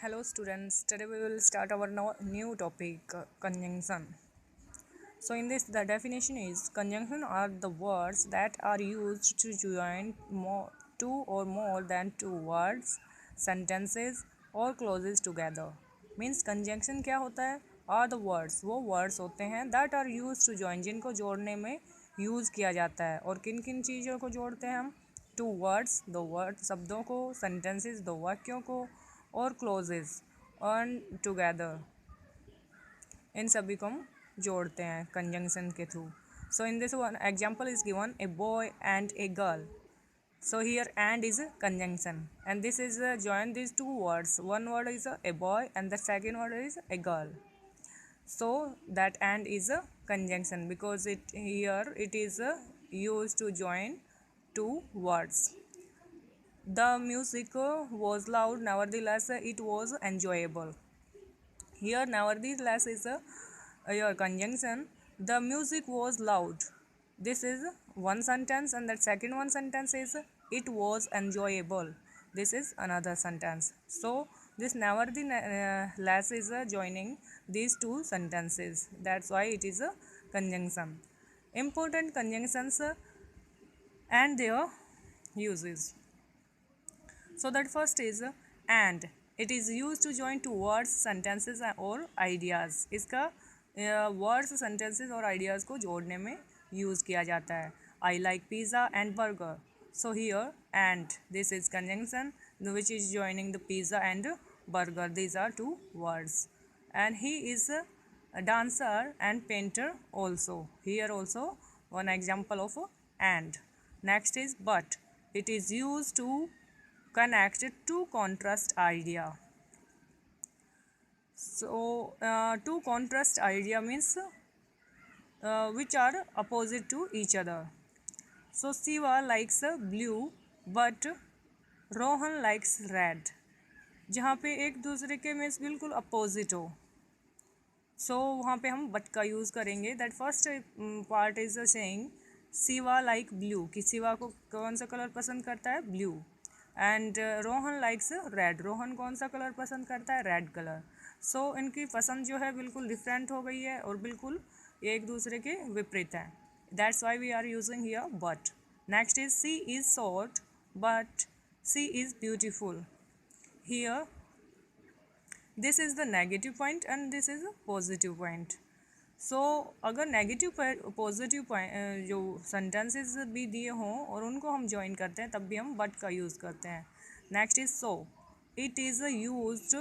Hello students, today we will start our new topic conjunction. So in this the definition is conjunction are the words that are used to join two or more than two words, sentences or clauses together. Means conjunction क्या होता है? Are the words वो words होते हैं that are used to join जिनको जोड़ने में use किया जाता है और किन किन चीज़ों को जोड़ते हैं हम टू वर्ड्स दो वर्ड शब्दों को सेंटेंसेस दो वाक्यों को और क्लोजेस ऑन टुगेदर इन सभी को हम जोड़ते हैं कंजंक्शन के through. So in this one example is given a boy and a girl. So here and is a conjunction and this is join these two words. One word is a boy and the second word is a girl. So that and is a conjunction because it here it is used to join two words. The music was loud, nevertheless it was enjoyable. Here nevertheless is your conjunction. The music was loud. This is one sentence and the second one sentence is it was enjoyable. This is another sentence. So this nevertheless is joining these two sentences. That's why it is a conjunction. Important conjunctions and their uses. So that first is and. It is used to join two words, sentences और ideas. इसका words, sentences और ideas को जोड़ने में use किया जाता है. I like pizza and burger. So here and this is conjunction which is joining the pizza and burger. These are two words. And he is a dancer and painter also. Here also one example of and. Next is but. It is used to connect two contrast idea. So two contrast idea means which are opposite to each other. So Siva likes blue but Rohan likes red. जहाँ पे एक दूसरे के means बिल्कुल opposite हो. सो वहाँ पे हम बट का यूज़ करेंगे. That first part is saying सिवा लाइक ब्लू कि सिवा को कौन सा कलर पसंद करता है blue. And Rohan likes red. Rohan कौन सा कलर पसंद करता है रेड कलर. सो इनकी पसंद जो है बिल्कुल डिफरेंट हो गई है और बिल्कुल एक दूसरे के विपरीत है. That's why we are using here but. Next is C is short but C is beautiful. Here this is the negative point and this is positive point. So अगर नेगेटिव पॉजिटिव पॉइंट जो sentences भी दिए हों और उनको हम join करते हैं तब भी हम बट का यूज़ करते हैं. Next is so. It is used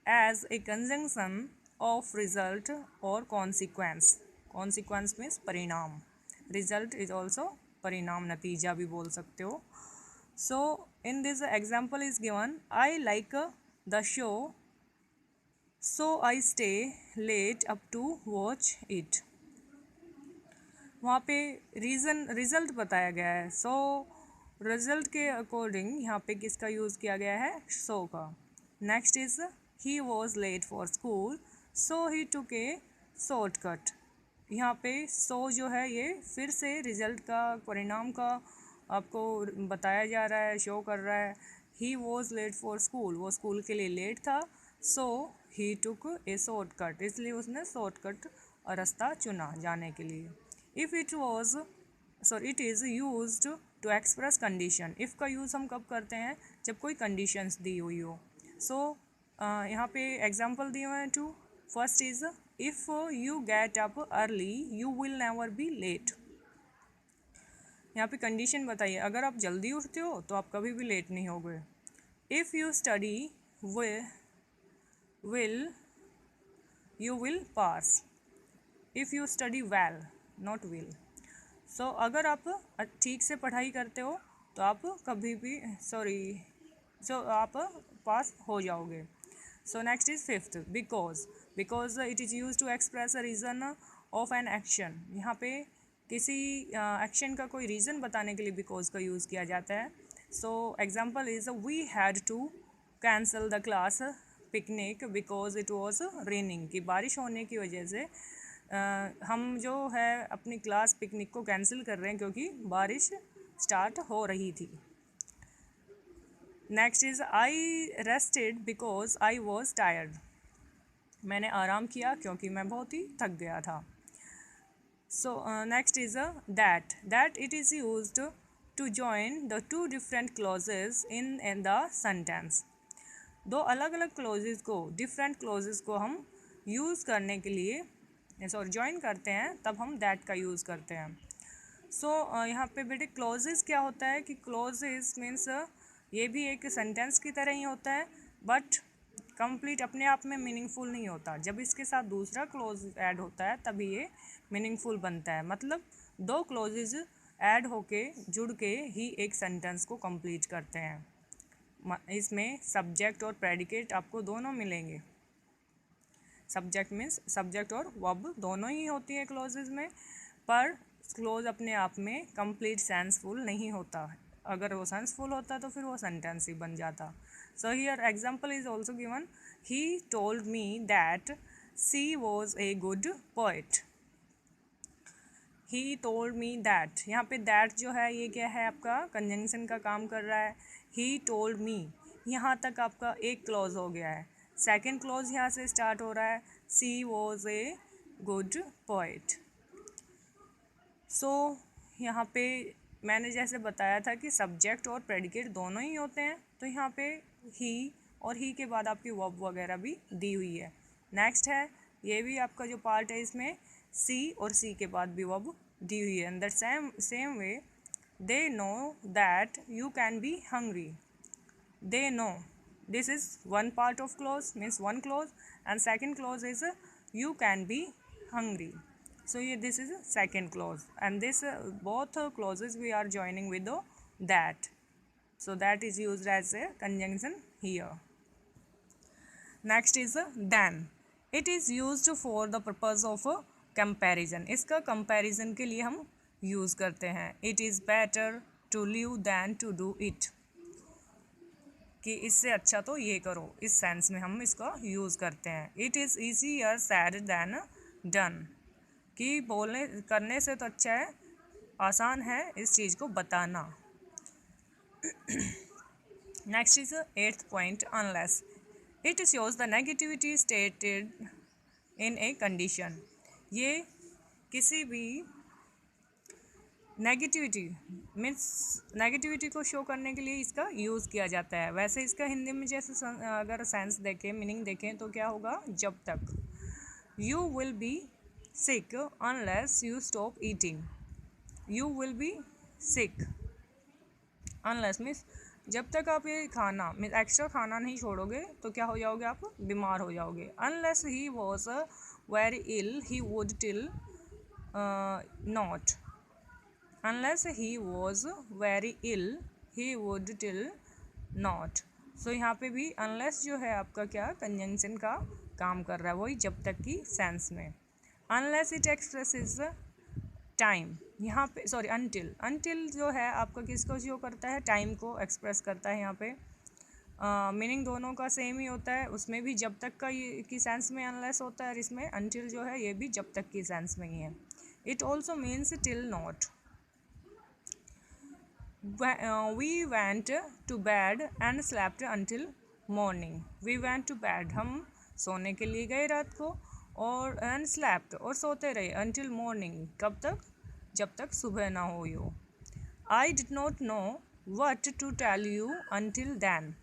as a conjunction of result और कॉन्सिक्वेंस. कॉन्सिक्वेंस मीन्स परिणाम. रिजल्ट इज ऑल्सो परिणाम, नतीजा भी बोल सकते हो. So in this example is given I like the show so I stay late up to watch it. वहाँ पे रीज़न रिज़ल्ट बताया गया है. सो रिज़ल्ट के अकॉर्डिंग यहाँ पे किसका यूज़ किया गया है सो का. Next is he was late for school so he took a shortcut. यहाँ पे सो जो है ये फिर से रिज़ल्ट का परिणाम का आपको बताया जा रहा है, शो कर रहा है. He was late for school, वो स्कूल के लिए लेट था. सो ही टुक ए शॉर्टकट, इसलिए उसने शॉर्टकट रास्ता चुना जाने के लिए. If it was it is used to express condition. If का यूज़ हम कब करते हैं जब कोई कंडीशंस दी हुई हो. सो यहाँ पे एग्जांपल दिए हुए हैं two. First is if you get up early you will never be late. यहाँ पे कंडीशन बताइए, अगर आप जल्दी उठते हो तो आप कभी भी लेट नहीं होगे. If you study will you will pass. if you study well not will. so अगर आप ठीक से पढ़ाई करते हो तो आप कभी भी आप पास हो जाओगे. so next is fifth because it is used to express a reason of an action. यहाँ पे किसी एक्शन का कोई रीज़न बताने के लिए बिकॉज का यूज़ किया जाता है. so example is we had to cancel the class picnic because it was raining. कि बारिश होने की वजह से हम जो है अपनी क्लास पिकनिक को कैंसिल कर रहे हैं क्योंकि बारिश स्टार्ट हो रही थी. Next is I rested because I was tired, मैंने आराम किया क्योंकि मैं बहुत ही थक गया था. So next is a that it is used to join the two different clauses in the sentence. दो अलग अलग क्लोजेस को, डिफरेंट क्लोजेस को हम यूज़ करने के लिए सॉरी ज्वाइन करते हैं, तब हम दैट का यूज़ करते हैं. सो यहाँ पे बेटे क्लोजेस क्या होता है कि क्लोजेस मीन्स ये भी एक सेंटेंस की तरह ही होता है, बट कंप्लीट अपने आप में मीनिंगफुल नहीं होता. जब इसके साथ दूसरा क्लोज ऐड होता है तभी ये मीनिंगफुल बनता है. मतलब दो क्लोजेज ऐड होके जुड़ के ही एक सेंटेंस को कंप्लीट करते हैं. इसमें सब्जेक्ट और प्रेडिकेट आपको दोनों मिलेंगे. सब्जेक्ट मीन्स सब्जेक्ट और वर्ब दोनों ही होती है क्लोजेज में, पर क्लोज अपने आप में कंप्लीट सेंसफुल नहीं होता. अगर वो सेंसफुल होता तो फिर वो सेंटेंस ही बन जाता. So here example is also given. He told me that she was a good poet. He told me that, यहाँ पे दैट जो है ये क्या है, आपका कंजंक्शन का काम कर रहा है. ही टोल्ड मी, यहाँ तक आपका एक क्लॉज हो गया है. सेकेंड क्लॉज यहाँ से स्टार्ट हो रहा है, सी वॉज ए गुड पोएट. सो यहाँ पे मैंने जैसे बताया था कि सब्जेक्ट और प्रेडिकेट दोनों ही होते हैं, तो यहाँ पे ही और ही के बाद आपकी वर्ब वगैरह भी दी हुई है. नेक्स्ट है, ये भी आपका जो पार्ट है इसमें सी और सी के बाद भी वर्ब दी हुई है. In the same way they know that you can be hungry. They know, this is one part of clause, means one clause, and second clause is you can be hungry. So here this is second clause, and this both clauses we are joining with the that. So that is used as a conjunction here. Next is than. It is used for the purpose of comparison. इसका comparison के लिए हम use करते हैं. It is better to live than to do it. कि इससे अच्छा तो ये करो, इस सेंस में हम इसका यूज़ करते हैं. It is easier sad then done, कि बोलने करने से तो अच्छा है, आसान है इस चीज़ को बताना. Next is 8th point, unless. It shows the negativity stated in a condition. ये किसी भी नेगेटिविटी मीन्स नेगेटिविटी को शो करने के लिए इसका यूज़ किया जाता है. वैसे इसका हिंदी में जैसे अगर सेंस देखें, मीनिंग देखें तो क्या होगा, जब तक. You will be sick unless you stop eating. You will be sick unless means जब तक आप ये खाना मीन्स एक्स्ट्रा खाना नहीं छोड़ोगे तो क्या हो जाओगे, आप बीमार हो जाओगे. Unless he was very ill he would till not. Unless he was very ill, he would till not. So यहाँ पे भी unless जो है आपका क्या कंजंक्शन का काम कर रहा है, वही जब तक की सेंस में. Unless it expresses टाइम, यहाँ पे सॉरी until जो है आपका किसको शो करता है, टाइम को एक्सप्रेस करता है. यहाँ पे मीनिंग दोनों का सेम ही होता है. उसमें भी जब तक का की सेंस में unless होता है, और इसमें until जो है ये भी जब तक की सेंस में ही है. It also means till not. We went to bed and slept until morning. We went to bed, हम सोने के लिए गए रात को, और and slept और सोते रहे until morning, कब तक, जब तक सुबह ना हो. यो I did not know what to tell you until then.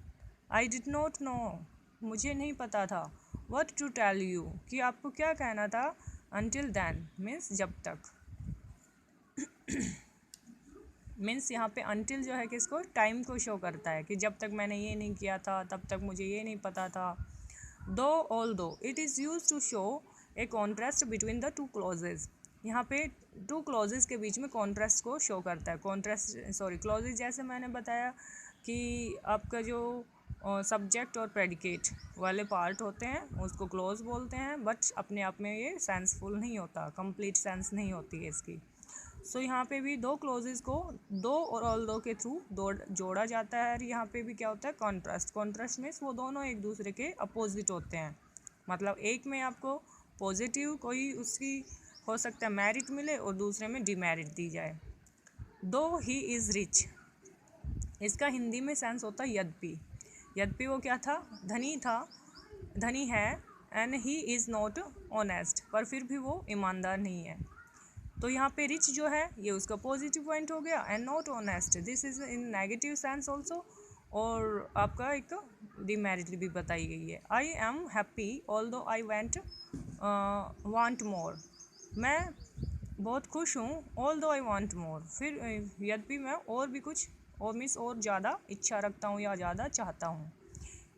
I did not know, मुझे नहीं पता था, what to tell you, कि आपको क्या कहना था, until then means जब तक. मीन्स यहाँ पे until जो है किसको, टाइम को शो करता है, कि जब तक मैंने ये नहीं किया था तब तक मुझे ये नहीं पता था. Though all though it is use to show a contrast between the two clauses. यहाँ पे टू क्लॉजेज के बीच में कॉन्ट्रास्ट को शो करता है. क्लॉजेज जैसे मैंने बताया कि आपका जो सब्जेक्ट और प्रेडिकेट वाले पार्ट होते हैं उसको क्लॉज बोलते हैं, बट अपने आप में ये सेंसफुल नहीं होता, कंप्लीट सेंस नहीं होती है इसकी. सो यहाँ पे भी दो क्लोजेस को दो और ऑल दो के थ्रू जोड़ा जाता है. और यहाँ पे भी क्या होता है, कॉन्ट्रास्ट मीन्स वो दोनों एक दूसरे के अपोजिट होते हैं. मतलब एक में आपको पॉजिटिव कोई उसकी हो सकता है मेरिट मिले और दूसरे में डिमेरिट दी जाए. दो ही इज़ रिच, इसका हिंदी में सेंस होता है यद्यपि। यद्यपि वो क्या था, धनी है, and he is not honest, पर फिर भी वो ईमानदार नहीं है। तो यहाँ पे रिच जो है ये उसका पॉजिटिव पॉइंट हो गया, and not honest this is in negative sense also, और आपका एक डिमेरिट भी बताई गई है। I am happy although I want more, मैं बहुत खुश हूँ, ऑल्दो आई वांट मोर, फिर यद्यपि मैं और भी कुछ और ज़्यादा इच्छा रखता हूँ या ज़्यादा चाहता हूँ।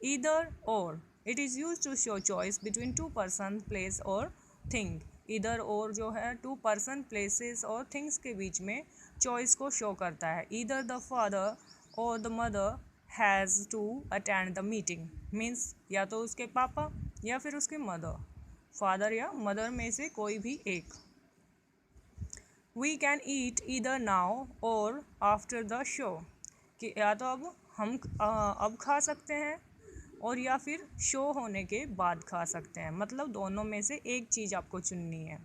Either or, it is use to show choice between two person, place or thing. Either or जो है टू पर्सन, प्लेसेस और थिंग्स के बीच में चॉइस को शो करता है। Either the father or the mother has to attend the meeting, means या तो उसके पापा या फिर उसके मदर, फादर या मदर में से कोई भी एक। We can eat either now or after the show, कि या तो हम अब खा सकते हैं और या फिर शो होने के बाद खा सकते हैं, मतलब दोनों में से एक चीज़ आपको चुननी है।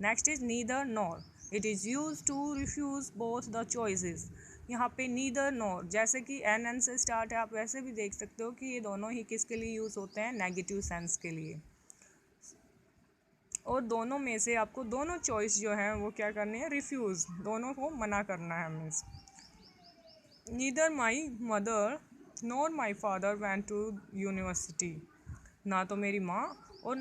Next is neither nor, it is use to refuse both the choices. यहाँ पे नीदर नॉर जैसे कि एन से स्टार्ट है, आप वैसे भी देख सकते हो कि ये दोनों ही किसके लिए यूज़ होते हैं, नेगेटिव सेंस के लिए। और दोनों में से आपको दोनों चॉइस जो है वो क्या करनी है, रिफ्यूज़, दोनों को मना करना है। Means neither my mother nor my father went to university, ना तो मेरी माँ और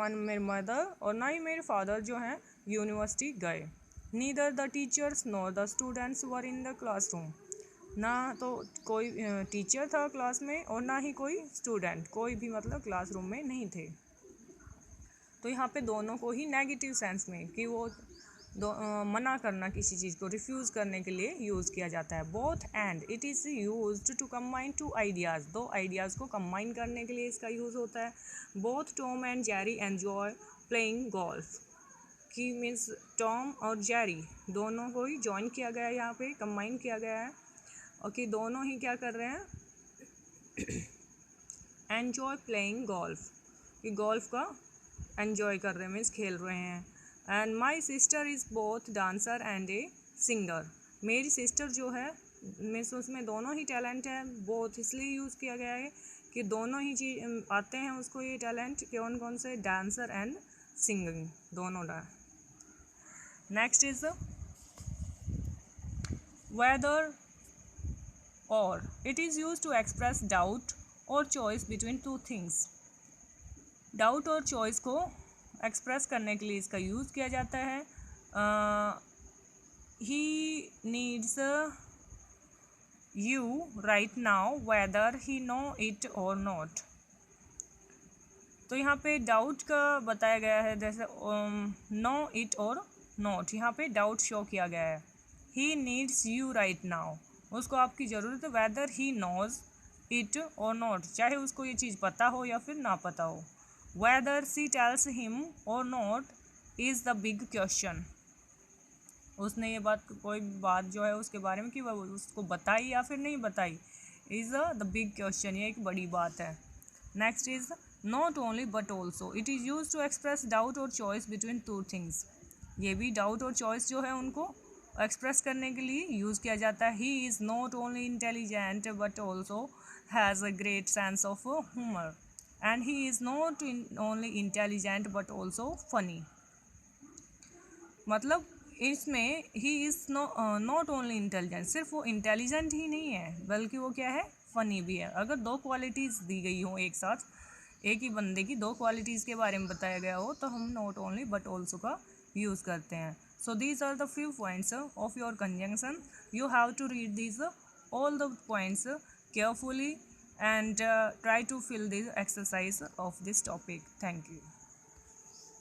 मेरी मदर और ना ही मेरे फादर जो हैं यूनिवर्सिटी गए। Neither the teachers nor the students were in the classroom, ना तो कोई टीचर था क्लास में और ना ही कोई स्टूडेंट, कोई भी मतलब क्लासरूम में नहीं थे। तो यहाँ पे दोनों को ही नेगेटिव सेंस में कि वो मना करना किसी चीज़ को, रिफ्यूज़ करने के लिए यूज़ किया जाता है। Both and, it is used to combine two ideas, दो आइडियाज़ को कंबाइन करने के लिए इसका यूज़ होता है। Both Tom and Jerry enjoy playing golf, कि मीन्स टॉम और जेरी दोनों को ही ज्वाइन किया गया है, यहाँ पे कंबाइन किया गया है, और कि दोनों ही क्या कर रहे हैं, एन्जॉय प्लेइंग गोल्फ, कि गोल्फ का एन्जॉय कर रहे हैं, मीन्स खेल रहे हैं। And my sister is both dancer and a singer, मेरी सिस्टर जो है मीन्स उसमें दोनों ही टैलेंट है। बोथ इसलिए यूज़ किया गया है कि दोनों ही चीज़ आते हैं उसको, ये टैलेंट कौन कौन से, डांसर एंड सिंगिंग, दोनों next is whether or, it is use to express doubt और choice between two things. Doubt और चॉइस को एक्सप्रेस करने के लिए इसका यूज़ किया जाता है। He needs you right now whether he know it or not. तो यहाँ पे डाउट का बताया गया है, जैसे नो इट और नॉट, यहाँ पे डाउट शो किया गया है। He needs you right now, उसको आपकी ज़रूरत है, weather he knows it or not, चाहे उसको ये चीज़ पता हो या फिर ना पता हो। वेदर सी टेल्स हिम और not is the big question, उसने ये बात, कोई बात जो है उसके बारे में कि वह उसको बताई या फिर नहीं बताई, इज़ द बिग क्वेश्चन, ये एक बड़ी बात है। Next is not only but also, it is use to express doubt और चॉइस बिटवीन टू थिंग्स। ये भी डाउट और चॉइस जो है उनको एक्सप्रेस करने के लिए यूज़ किया जाता है। He is not only intelligent but also has a great sense of humour, and he is not only intelligent but also funny. मतलब इसमें he is not only intelligent, सिर्फ वो इंटेलिजेंट ही नहीं है बल्कि वो क्या है, फ़नी भी है। अगर दो क्वालिटीज़ दी गई हों एक साथ, एक ही बंदे की दो क्वालिटीज़ के बारे में बताया गया हो, तो हम नॉट ओनली बट ऑल्सो का यूज़ करते हैं। So these are the few points of your conjunction, you have to read these all the points carefully and try to fill the exercise of this topic. Thank you.